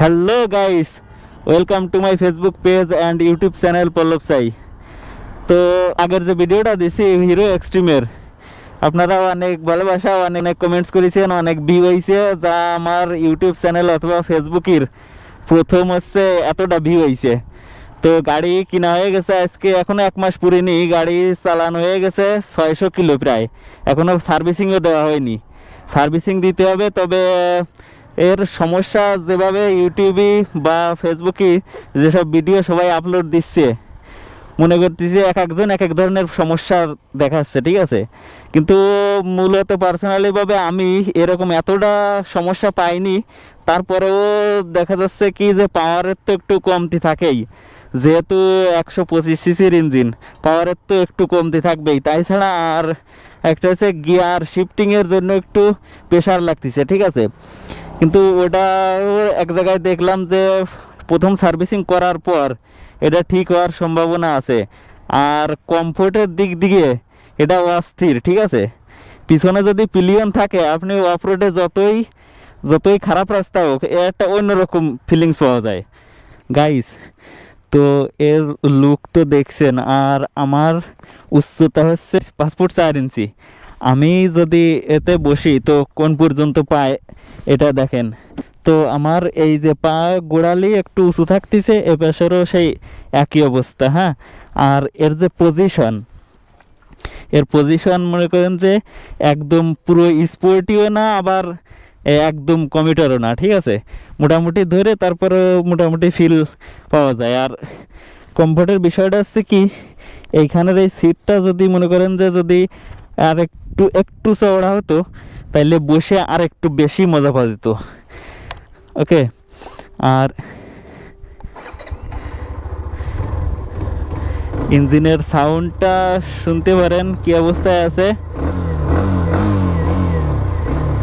Hello guys, welcome to my Facebook page and YouTube channel Pallab Sai. তো আগের যে ভিডিওটা দিছি হিরো এক্সট্রিমের, আপনারা অনেক ভালোবাসা অনেক কমেন্টস করেছেন, অনেক ভিউ হয়েছে, যা আমার ইউটিউব চ্যানেল অথবা ফেসবুকের প্রথম হচ্ছে এতটা ভিউ হয়েছে। তো গাড়ি কিনা হয়ে গেছে আজকে, এখনও 1 মাস পুরিনি, গাড়ি চালানো হয়ে গেছে 600 কিলো প্রায়, এখনও সার্ভিসিংও দেওয়া হয়নি, সার্ভিসিং দিতে হবে। তবে এর সমস্যা যেভাবে ইউটিউবে বা ফেসবুকে যেসব ভিডিও সবাই আপলোড দিচ্ছে, মনে করতেছি এক একজন এক এক ধরনের সমস্যার দেখাচ্ছে, ঠিক আছে। কিন্তু মূলত পার্সোনালিভাবে আমি এরকম এতটা সমস্যা পাইনি। তারপরেও দেখা যাচ্ছে কি যে পাওয়ারের তো একটু কমতি থাকেই, যেহেতু 125 সিসির ইঞ্জিন, পাওয়ারের তো একটু কমতি থাকবেই। তাই ছাড়া আর একটা হচ্ছে গিয়ার শিফটিংয়ের জন্য একটু প্রেশার লাগতেছে, ঠিক আছে। কিন্তু ওটা এক জায়গায় দেখলাম যে প্রথম সার্ভিসিং করার পর এটা ঠিক হওয়ার সম্ভাবনা আছে। আর কমফোর্টের দিক দিয়ে এটা অস্থির, ঠিক আছে। পিছনে যদি পিলিয়ন থাকে, আপনি অফরোডে যতই খারাপ রাস্তা হোক, এর একটা অন্যরকম ফিলিংস পাওয়া যায় গাইস। তো এর লুক তো দেখছেন, আর আমার উচ্চতা হচ্ছে 5 ফুট 4 ইঞ্চি। আমি যদি এতে বসি তো কোন পর্যন্ত পায় এটা দেখেন। তো আমার এই যে পা গোড়ালি একটু উঁচু থাকতেছে, এ পাশেরও সেই একই অবস্থা। হ্যাঁ, আর এর যে পজিশন মনে করেন যে একদম পুরো স্পোর্টিও না, আবার একদম কমিটারও না, ঠিক আছে। মোটামুটি ধরে তারপরে মোটামুটি ফিল পাওয়া যায়। আর কমফোর্টের বিষয়টা হচ্ছে কি, এইখানের এই সিটটা যদি মনে করেন যে যদি আর একটু চওড়া হতো, তাইলে বসে আর একটু বেশি মজা পাওয়া যেত। ওকে, আর ইঞ্জিনের সাউন্ডটা শুনতে পারেন কি অবস্থায় আছে।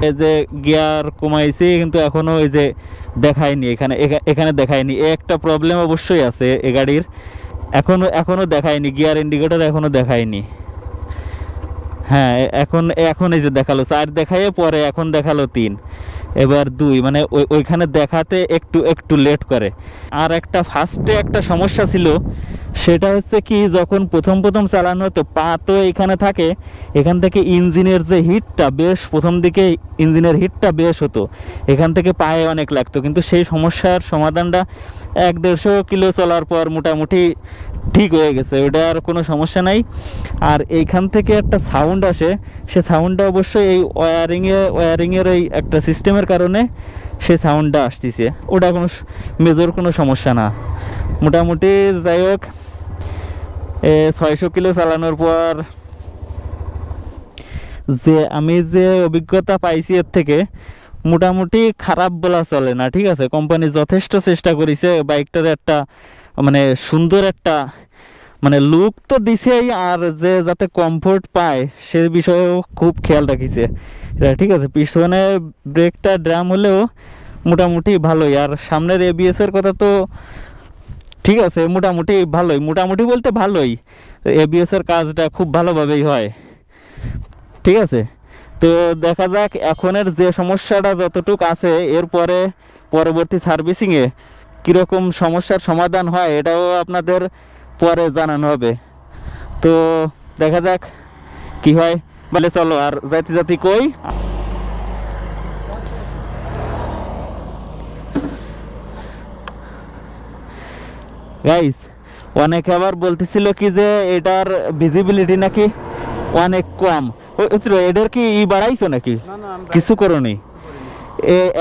এই যে গিয়ার কমাইছি, কিন্তু এখনো এই যে দেখায়নি, এখানে দেখায়নি। একটা প্রবলেম অবশ্যই আছে এ গাড়ির, এখনো দেখায়নি, গিয়ার ইন্ডিকেটর এখনো দেখায়নি। হ্যাঁ, এখন এই যে দেখালো 4 দেখায়, পরে এখন দেখালো 3, এবার 2, মানে ওইখানে দেখাতে একটু লেট করে। আর একটা ফার্স্টে একটা সমস্যা ছিল, সেটা হচ্ছে কি যখন প্রথম চালানো হতো, পা তো এখানে থাকে, এখান থেকে ইঞ্জিনের যে হিটটা বেশ, প্রথম দিকে ইঞ্জিনের হিটটা বেশ হতো, এখান থেকে পায়ে অনেক লাগতো। কিন্তু সেই সমস্যার সমাধানটা 1-150 কিলো চলার পর মোটামুটি ঠিক হয়ে গেছে, ওটা আর কোনো সমস্যা নাই। আর এইখান থেকে একটা সাউন্ড আসে, সে সাউন্ডটা অবশ্যই এই ওয়ারিংয়ের এই একটা সিস্টেমের কারণে সে সাউন্ডটা আসতেছে, ওটা কোনো মেজর কোনো সমস্যা না। মোটামুটি যাই হোক, 600 কিলো চালানোর পর যে আমি যে অভিজ্ঞতা পাইছি এর থেকে, মোটামুটি খারাপ বলা চলে না, ঠিক আছে। কোম্পানি যথেষ্ট চেষ্টা করেছে বাইকটার একটা মানে সুন্দর একটা মানে লুক তো দিছেই, আর যে যাতে কমফোর্ট পায় সে বিষয়েও খুব খেয়াল রাখিছে, ঠিক আছে। পিছনে ব্রেকটা ড্রাম হলেও মোটামুটি ভালোই, আর সামনের এবিএসের কথা তো ঠিক আছে, মোটামুটি ভালোই, মোটামুটি বলতে ভালোই, এবিএসের কাজটা খুব ভালোভাবেই হয়, ঠিক আছে। তো দেখা যাক এখনের যে সমস্যাটা যতটুক আছে, এরপরে পরবর্তী সার্ভিসিংয়ে কীরকম সমস্যার সমাধান হয় এটাও আপনাদের পরে জানানো হবে। তো দেখা যাক কি হয়। বলে চলো আর যাইতে কই, গাইস অনেকে আবার বলতেছিল কি যে এটার ভিজিবিলিটি নাকি অনেক কম। এটার কি বাড়াইছো নাকি? কিছু করোনি?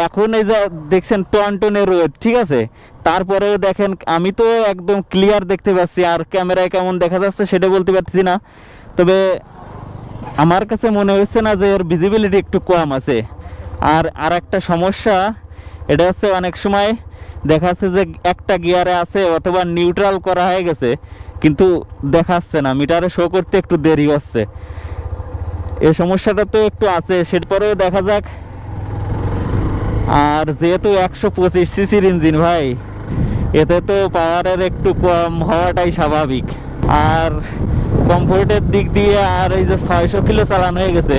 এখন এই যে দেখছেন টনটনে রোড, ঠিক আছে। তারপরেও দেখেন আমি তো একদম ক্লিয়ার দেখতে পাচ্ছি, আর ক্যামেরায় কেমন দেখা যাচ্ছে সেটা বলতে পারছি না। তবে আমার কাছে মনে হচ্ছে না যে এর ভিজিবিলিটি একটু কম আছে। আর একটা সমস্যা এটা হচ্ছে, অনেক সময় দেখা যাচ্ছে যে একটা গিয়ারে আছে অথবা নিউট্রাল করা হয়ে গেছে, কিন্তু দেখাচ্ছে না, মিটারে শো করতে একটু দেরি হচ্ছে। এই সমস্যাটা তো একটু আছে, সেটাপরেও দেখা যাক। আর যেহেতু 125 সিসির ইঞ্জিন ভাই, এতে তো পাওয়ারের একটু কম হওয়াটাই স্বাভাবিক। আর কমফোর্টের দিক দিয়ে আর এই যে 600 কিলো চালানো হয়ে গেছে,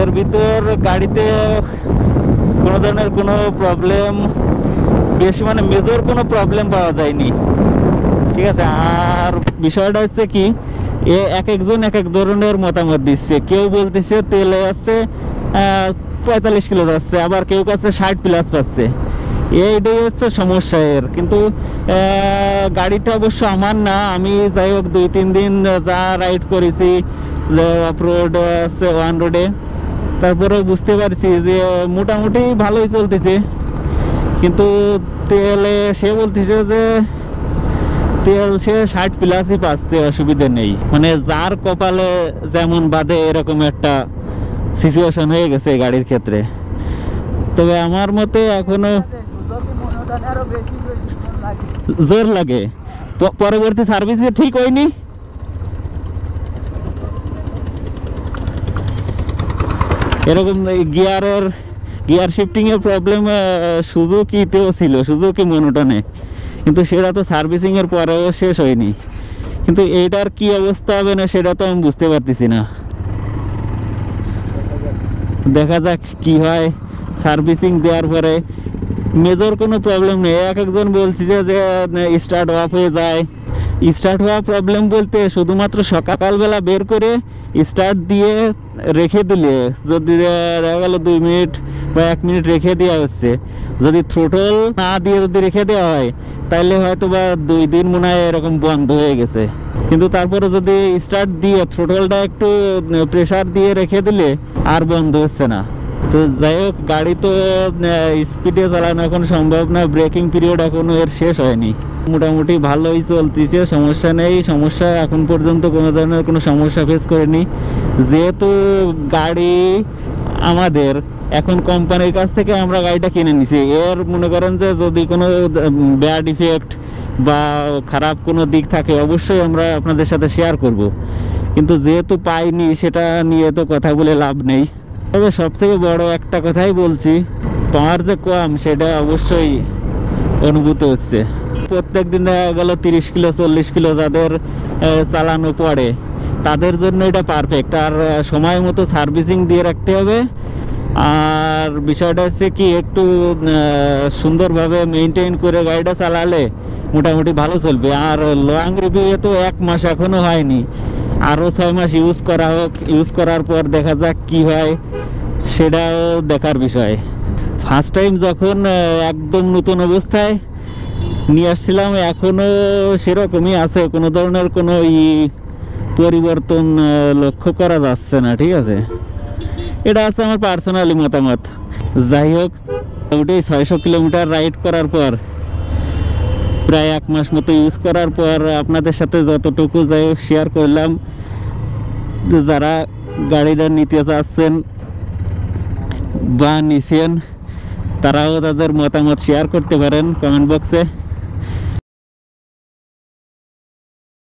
এর ভিতর গাড়িতে কোনো ধরনের কোনো প্রবলেম বেশি মানে মেজর কোনো প্রবলেম পাওয়া যায়নি, ঠিক আছে। আর বিষয়টা হচ্ছে কি, এক একজন এক এক ধরনের মতামত দিচ্ছে। কেউ বলতেছে তেলে আছে 45 কিলো যাচ্ছে, আবার কেউ কাছে 60+ পাচ্ছে। এইটাই হচ্ছে সমস্যা এর। কিন্তু গাড়িটা অবশ্য আমার না, আমি যাই হোক 2-3 দিন যা রাইড করেছি অফ রোড আছে, ওয়ান রোডে, তারপরে বুঝতে পারছি যে মোটামুটি ভালোই চলতেছে। কিন্তু তেলে সে বলতেছে যে তেল সে 60+ পাচ্ছে, অসুবিধা নেই। মানে যার কপালে যেমন বাদে এরকম একটা সিচুয়েশন হয়ে গেছে গাড়ির ক্ষেত্রে। তবে আমার মতে এখনো জোর লাগে। পরবর্তী সার্ভিসে ঠিক হয়নি। এরকম গিয়ার শিফটিং এর প্রবলেম সুজুকিতেও ছিল, সুজুকি মনোটনে, কিন্তু সেটা তো সার্ভিসিং এর পরেও শেষ হয়নি। কিন্তু এইটার কি অবস্থা হবে না সেটা তো আমি বুঝতে পারতেছি না। দেখা যাক কি হয় সার্ভিসিং দেওয়ার পরে। মেজর কোনো প্রবলেম নেই। এক একজন বলছে যে স্টার্ট অফ হয়ে যায়। স্টার্ট হওয়া প্রবলেম বলতে শুধুমাত্র সকালবেলা বের করে স্টার্ট দিয়ে রেখে দিলে, যদি দেখা গেল 2 মিনিট বা 1 মিনিট রেখে দেওয়া হচ্ছে, যদি থ্রোটল না দিয়ে যদি রেখে দেওয়া হয় তাহলে হয়তো বা 2 দিন মনে হয় এরকম বন্ধ হয়ে গেছে। কিন্তু তারপরে যদি স্টার্ট দিয়ে থ্রোটলটা একটু প্রেসার দিয়ে রেখে দিলে আর বন্ধ হচ্ছে না। তো যাই হোক, গাড়ি তো স্পিডে চালানো এখন সম্ভব না, ব্রেকিং পিরিয়ড এখনো এর শেষ হয়নি। মোটামুটি ভালোই চলতেছে, সমস্যা নেই। সমস্যা এখন পর্যন্ত কোনো ধরনের কোনো সমস্যা ফেস করিনি। যেহেতু গাড়ি আমাদের, এখন কোম্পানির কাছ থেকে আমরা গাড়িটা কিনে নিছি, এর মনে করেন যে যদি কোনো ব্যাড ইফেক্ট বা খারাপ কোনো দিক থাকে অবশ্যই আমরা আপনাদের সাথে শেয়ার করব। কিন্তু যেহেতু পাইনি, সেটা নিয়ে তো কথা বলে লাভ নেই। তবে সবথেকে বড় একটা কথাই বলছি, পাওয়ার যে কম সেটা অবশ্যই অনুভূত হচ্ছে। প্রত্যেক দিন দেখা গেল 30 কিলো 40 কিলো যাদের চালানো পড়ে, তাদের জন্য এটা পারফেক্ট। আর সময় মতো সার্ভিসিং দিয়ে রাখতে হবে। আর বিষয়টা হচ্ছে কি, একটু সুন্দরভাবে মেনটেন করে গাড়িটা চালালে মোটামুটি ভালো চলবে। আর লং রিভিউয়ে তো 1 মাস এখনো হয়নি, আরও 6 মাস ইউজ করা হোক। ইউজ করার পর দেখা যাক কি হয়, সেটাও দেখার বিষয়। ফার্স্ট টাইম যখন একদম নতুন অবস্থায় নিয়ে আসছিলাম, এখনও সেরকমই আছে, কোনো ধরনের কোনো পরিবর্তন লক্ষ্য করা যাচ্ছে না, ঠিক আছে। এটা আছে আমার পার্সোনালি মতামত। যাই হোক, ওটাই 600 কিলোমিটার রাইড করার পর, প্রায় 1 মাস মতো ইউজ করার পর আপনাদের সাথে যতটুকু যাই হোক শেয়ার করলাম। যারা গাড়িটা নিতে চাচ্ছেন বা নিছেন, তারাও তাদের মতামত শেয়ার করতে পারেন কমেন্ট বক্সে।